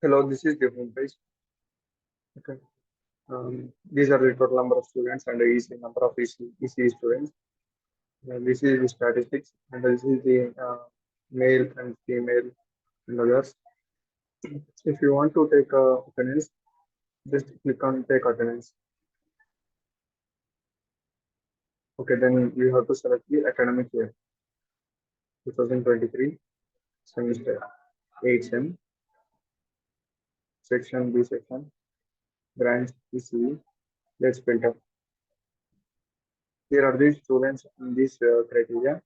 Hello, this is the home page. Okay. These are the total number of students and the EC number of EC students. This is the statistics, and this is the male and female and others. If you want to take attendance, just click on take attendance. Okay, then you have to select the academic year 2023 semester 8 section B section branch ECE. Let's filter. Here are the students in this criteria.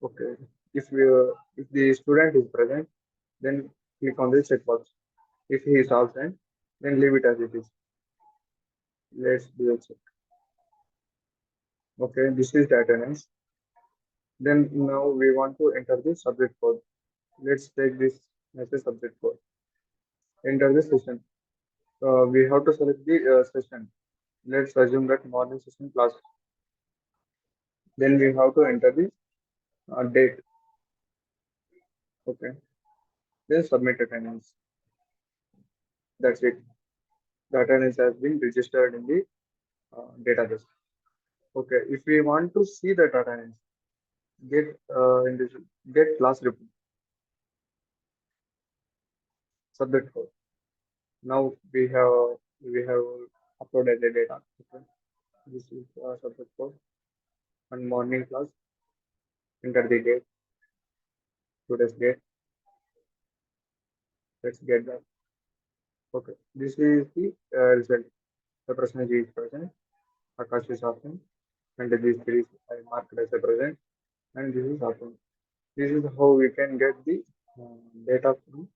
Okay. If the student is present, then click on the checkbox. If he is absent, then leave it as it is. Let's do a check. Okay, this is the attendance. Then now we want to enter the subject code. Let's take this as a subject code. Enter the session. We have to select the session. Let's assume that morning session class. Then we have to enter the date. Okay. Then submit attendance. That's it. The attendance has been registered in the database. Okay. If we want to see that attendance, get in this get class report subject code. Now we have uploaded the data. Okay. This is subject code and morning class. Enter the date, today's date. Let's get that. Okay. This is the result. The percentage is present. Akash is absent, and these three I marked as a present, and this is absent. This is how we can get the data from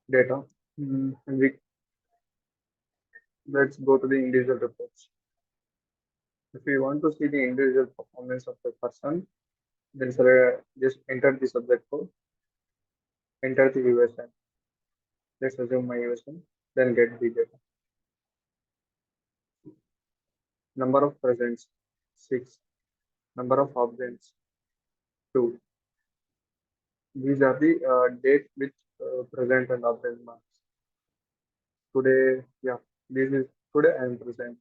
data. And let's go to the individual reports. If we want to see the individual performance of the person, then just enter the subject code, enter the USN. Let's assume my USN, then get the data. Number of presents, 6. Number of absents, 2. These are the date with present and absent marks. Today, yeah, this is today I am present.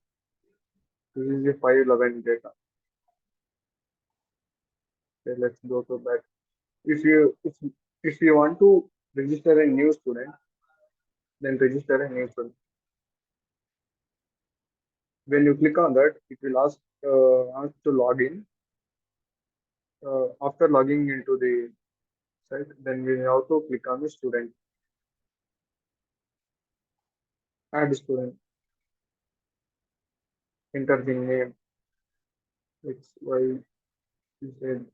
This is the 511 data. Okay, let's go to that. If you want to register a new student, then register a new student. When you click on that, it will ask to log in. After logging into the site, then we have to click on the student, add student, enter the name, X, Y, Z,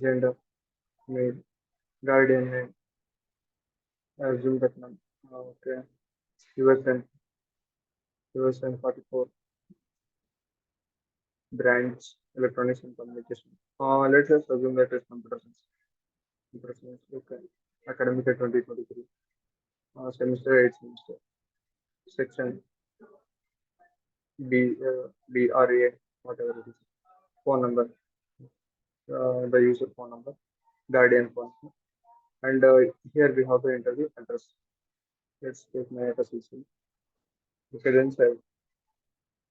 gender, male, guardian name, assume that name. Okay, USN, USN 44, branch, electronics and communication. Let's just assume that is computer science. Computer science, okay. Academic year 2023, semester 8 semester, section BRA, whatever it is. Phone number, the user phone number, guardian phone number. And here we have to enter the address. Let's take my address also. Okay, then save.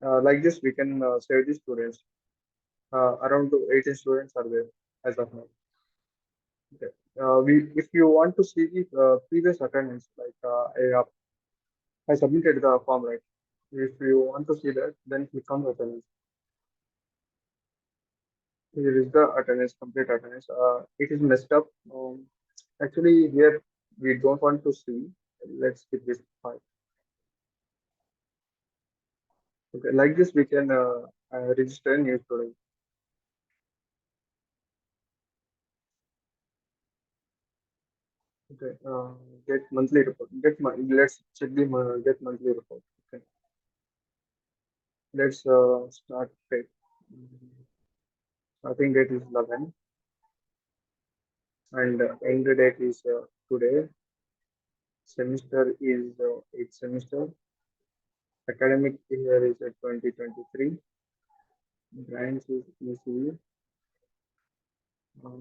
Like this, we can save the students. Around to 18 students are there as of now. Okay. If you want to see the previous attendance, like I submitted the form, right? If you want to see that, then click on the attendance. Here is the attendance, complete attendance. It is messed up. Actually, here we don't want to see. Let's skip this part. Okay, like this, we can register a new student. Okay, get monthly report. Let's check the get monthly report. Okay, let's start date. Starting date is 11, and end date is today. Semester is 8th semester. Academic year is 2023. Branch is ECE.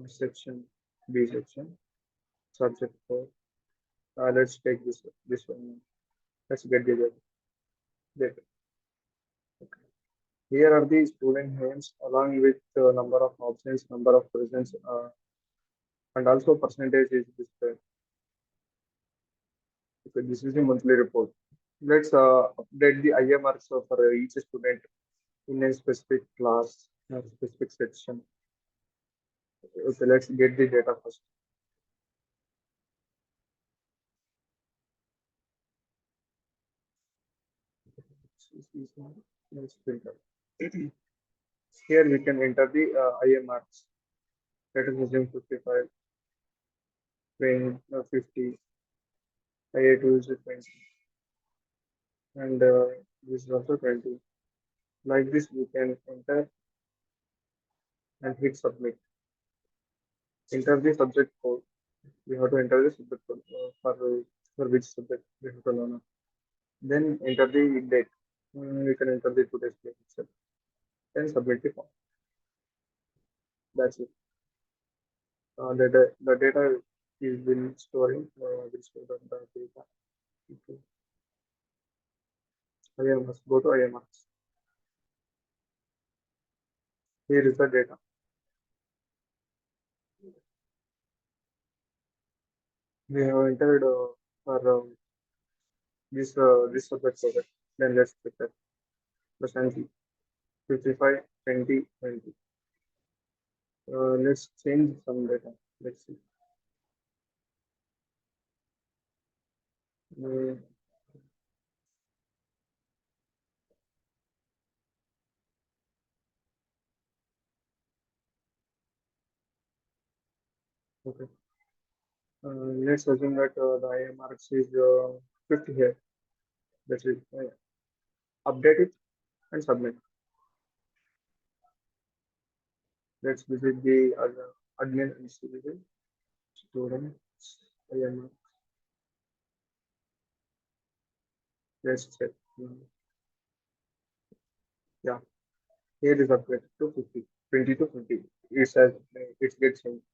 Section B section. Subject 4. Let's take this one. Let's get the data. Okay. Here are the student names along with number of options, number of presents, and also percentage is displayed. Okay, this is the monthly report. Let's update the IA marks for each student in a specific class, a specific section. Okay, let's get the data first. Let's filter. Here we can enter the IA marks. Let us assume 55, 20, 50, IA2 is 20, and this is also 20. Like this, we can enter and hit submit. Enter the subject code. We have to enter the subject code for which subject we have to learn. Then enter the date. We can enter the today's date itself. Then submit the form. That's it. The data is been storing. Will store the data. Okay. IMS. Go to IMS. Here is the data. We have entered for this subject project. Then let's check that. Presently 55, 20, 20. Let's change some data. Let's see. Mm, okay. Let's assume that the IMRX is 50 here. That's it. Update it and submit. Let's visit the admin institution. Student IMRX. Let's check. Yeah, here is update to 50. 20 to 50. It says it gets changed.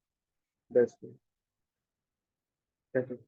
That's it. Thank you.